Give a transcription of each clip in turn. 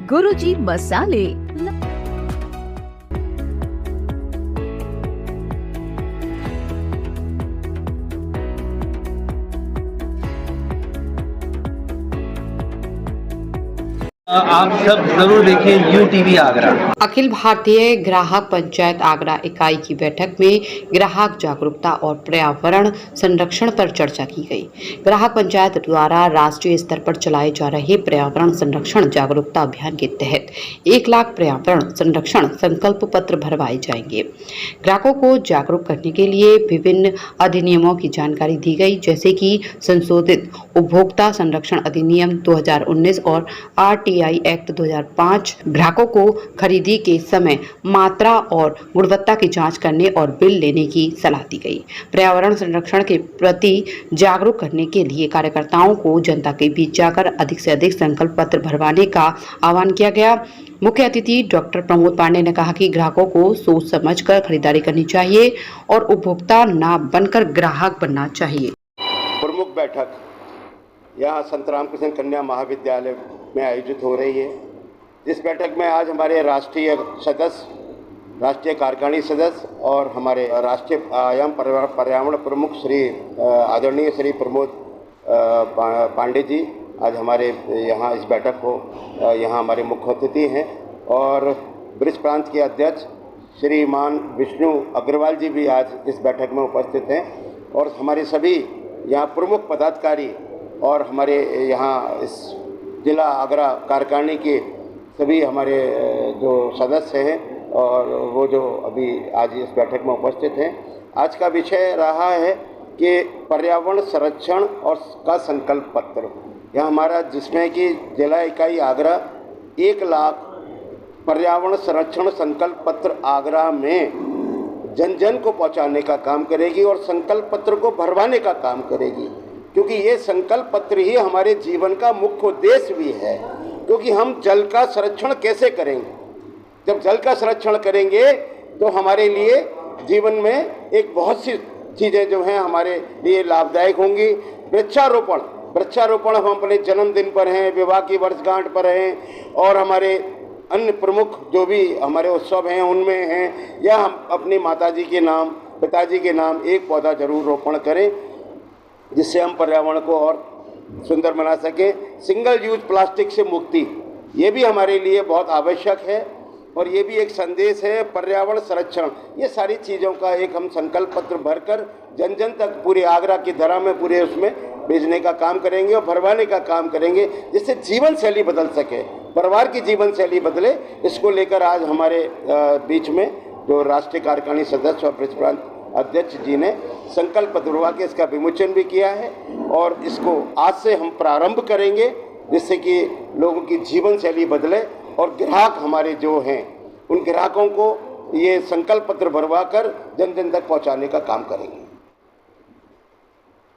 गुरुजी मसाले। आप सब जरूर देखें UTV आगरा। अखिल भारतीय ग्राहक पंचायत आगरा इकाई की बैठक में ग्राहक जागरूकता और पर्यावरण संरक्षण पर चर्चा की गई। ग्राहक पंचायत द्वारा राष्ट्रीय स्तर पर चलाए जा रहे पर्यावरण संरक्षण जागरूकता अभियान के तहत 1 लाख पर्यावरण संरक्षण संकल्प पत्र भरवाए जाएंगे। ग्राहकों को जागरूक करने के लिए विभिन्न अधिनियमों की जानकारी दी गई, जैसे कि संशोधित उपभोक्ता संरक्षण अधिनियम 2019 और RTI एक्ट 2005। ग्राहकों को खरीदी के समय मात्रा और गुणवत्ता की जांच करने और बिल लेने की सलाह दी गई। पर्यावरण संरक्षण के प्रति जागरूक करने के लिए कार्यकर्ताओं को जनता के बीच जाकर अधिक से अधिक संकल्प पत्र भरवाने का आह्वान किया गया। मुख्य अतिथि डॉक्टर प्रमोद पांडे ने कहा कि ग्राहकों को सोच समझकर खरीदारी करनी चाहिए और उपभोक्ता न बनकर ग्राहक बनना चाहिए। प्रमुख बैठक यहाँ संत रामकृष्ण कन्या महाविद्यालय में आयोजित हो रही है। इस बैठक में आज हमारे राष्ट्रीय सदस्य, राष्ट्रीय कार्यकारिणी सदस्य और हमारे राष्ट्रीय आयाम पर्यावरण प्रमुख श्री आदरणीय श्री प्रमोद पांडे जी आज हमारे यहाँ इस बैठक को यहाँ हमारे मुख्य अतिथि हैं, और ब्रिज प्रांत के अध्यक्ष श्रीमान विष्णु अग्रवाल जी भी आज इस बैठक में उपस्थित हैं, और हमारे सभी यहाँ प्रमुख पदाधिकारी और हमारे यहाँ इस जिला आगरा कार्यकारिणी के सभी हमारे जो सदस्य हैं और वो जो अभी आज इस बैठक में उपस्थित हैं। आज का विषय रहा है कि पर्यावरण संरक्षण और का संकल्प पत्र। यह हमारा जिसमें कि जिला इकाई आगरा 1 लाख पर्यावरण संरक्षण संकल्प पत्र आगरा में जन जन को पहुंचाने का काम करेगी और संकल्प पत्र को भरवाने का काम करेगी, क्योंकि ये संकल्प पत्र ही हमारे जीवन का मुख्य उद्देश्य भी है। क्योंकि हम जल का संरक्षण कैसे करेंगे? जब जल का संरक्षण करेंगे तो हमारे लिए जीवन में एक बहुत सी चीज़ें जो हैं हमारे लिए लाभदायक होंगी। वृक्षारोपण हम अपने जन्मदिन पर हैं, विवाह की वर्षगांठ पर हैं, और हमारे अन्य प्रमुख जो भी हमारे उत्सव हैं उनमें हैं, या हम अपनी माताजी के नाम, पिताजी के नाम एक पौधा जरूर रोपण करें, जिससे हम पर्यावरण को और सुंदर बना सकें। सिंगल यूज प्लास्टिक से मुक्ति, ये भी हमारे लिए बहुत आवश्यक है, और ये भी एक संदेश है पर्यावरण संरक्षण। ये सारी चीज़ों का एक हम संकल्प पत्र भरकर जन जन तक पूरे आगरा की धरा में पूरे उसमें भेजने का काम करेंगे और भरवाने का काम करेंगे, जिससे जीवन शैली बदल सके, परिवार की जीवन शैली बदले। इसको लेकर आज हमारे बीच में जो राष्ट्रीय कार्यकारिणी सदस्य और ब्रिज प्रांत अध्यक्ष जी ने संकल्प पत्र के इसका विमोचन भी किया है, और इसको आज से हम प्रारंभ करेंगे, जिससे कि लोगों की जीवन शैली बदले और ग्राहक हमारे जो हैं उन ग्राहकों को ये संकल्प पत्र भरवा कर जन जन तक पहुँचाने का काम करेंगे।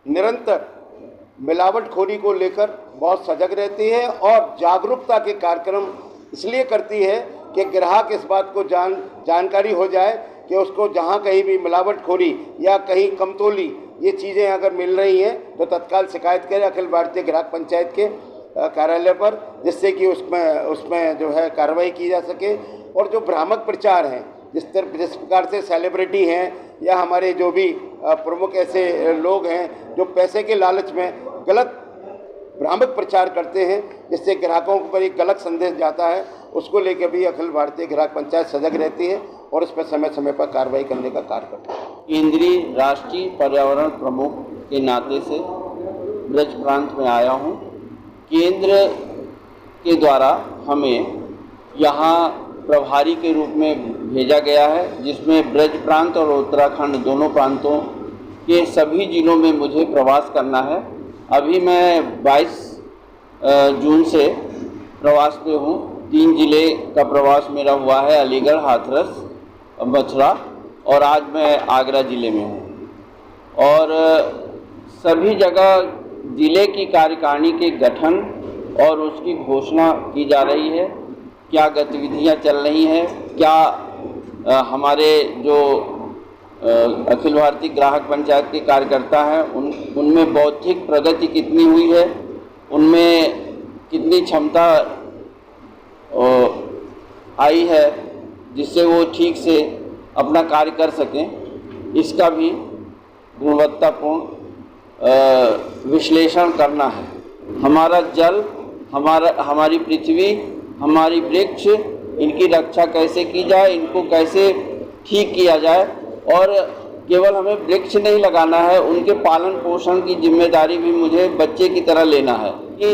निरंतर मिलावटखोरी को लेकर बहुत सजग रहती है और जागरूकता के कार्यक्रम इसलिए करती है कि ग्राहक इस बात को जानकारी हो जाए कि उसको जहाँ कहीं भी मिलावटखोरी या कहीं कमतोली ये चीज़ें अगर मिल रही हैं तो तत्काल शिकायत करें अखिल भारतीय ग्राहक पंचायत के कार्यालय पर, जिससे कि उसमें जो है कार्रवाई की जा सके। और जो भ्रामक प्रचार हैं, जिस प्रकार से सेलिब्रिटी हैं या हमारे जो भी प्रमुख ऐसे लोग हैं जो पैसे के लालच में गलत भ्रामक प्रचार करते हैं, जिससे ग्राहकों पर एक गलत संदेश जाता है, उसको लेकर भी अखिल भारतीय ग्राहक पंचायत सजग रहती है और उस पर समय समय पर कार्रवाई करने का कार्य करती है। केंद्रीय राष्ट्रीय पर्यावरण प्रमुख के नाते से ब्रज प्रांत में आया हूँ। केंद्र के द्वारा हमें यहाँ प्रभारी के रूप में भेजा गया है, जिसमें ब्रज प्रांत और उत्तराखंड दोनों प्रांतों के सभी जिलों में मुझे प्रवास करना है। अभी मैं 22 जून से प्रवास पे हूँ। 3 जिले का प्रवास मेरा हुआ है, अलीगढ़, हाथरस, मथुरा, और आज मैं आगरा ज़िले में हूँ। और सभी जगह ज़िले की कार्यकारिणी के गठन और उसकी घोषणा की जा रही है, क्या गतिविधियाँ चल रही हैं, क्या हमारे जो अखिल भारतीय ग्राहक पंचायत के कार्यकर्ता हैं उनमें बौद्धिक प्रगति कितनी हुई है, उनमें कितनी क्षमता आई है जिससे वो ठीक से अपना कार्य कर सकें, इसका भी गुणवत्तापूर्ण विश्लेषण करना है। हमारा जल, हमारी पृथ्वी, हमारी वृक्ष, इनकी रक्षा कैसे की जाए, इनको कैसे ठीक किया जाए, और केवल हमें वृक्ष नहीं लगाना है, उनके पालन पोषण की जिम्मेदारी भी मुझे बच्चे की तरह लेना है कि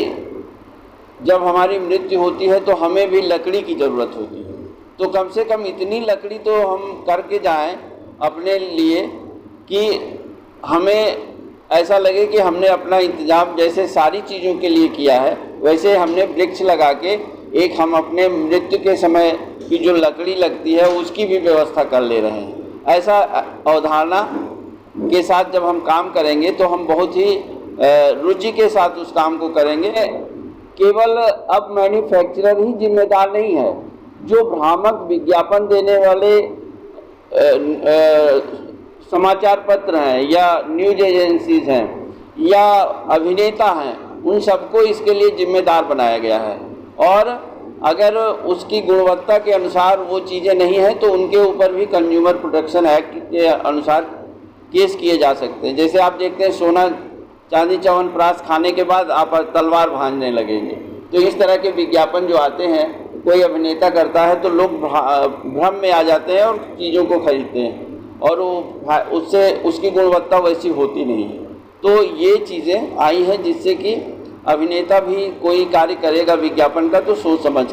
जब हमारी मृत्यु होती है तो हमें भी लकड़ी की ज़रूरत होती है, तो कम से कम इतनी लकड़ी तो हम करके जाएं अपने लिए कि हमें ऐसा लगे कि हमने अपना इंतजाम जैसे सारी चीज़ों के लिए किया है, वैसे हमने वृक्ष लगा के एक हम अपने मृत्यु के समय की जो लकड़ी लगती है उसकी भी व्यवस्था कर ले रहे हैं। ऐसा अवधारणा के साथ जब हम काम करेंगे तो हम बहुत ही रुचि के साथ उस काम को करेंगे। केवल अब मैन्युफैक्चरर ही जिम्मेदार नहीं है, जो भ्रामक विज्ञापन देने वाले समाचार पत्र हैं या न्यूज एजेंसीज हैं या अभिनेता हैं, उन सबको इसके लिए जिम्मेदार बनाया गया है, और अगर उसकी गुणवत्ता के अनुसार वो चीज़ें नहीं हैं तो उनके ऊपर भी कंज्यूमर प्रोटेक्शन एक्ट के अनुसार केस किए जा सकते हैं। जैसे आप देखते हैं सोना चांदी च्यवनप्राश खाने के बाद आप तलवार भांजने लगेंगे, तो इस तरह के विज्ञापन जो आते हैं, कोई अभिनेता करता है तो लोग भ्रम में आ जाते हैं और चीज़ों को खरीदते हैं, और वो उससे उसकी गुणवत्ता वैसी होती नहीं है। तो ये चीज़ें आई हैं जिससे कि अभिनेता भी कोई कार्य करेगा विज्ञापन का तो सोच समझ के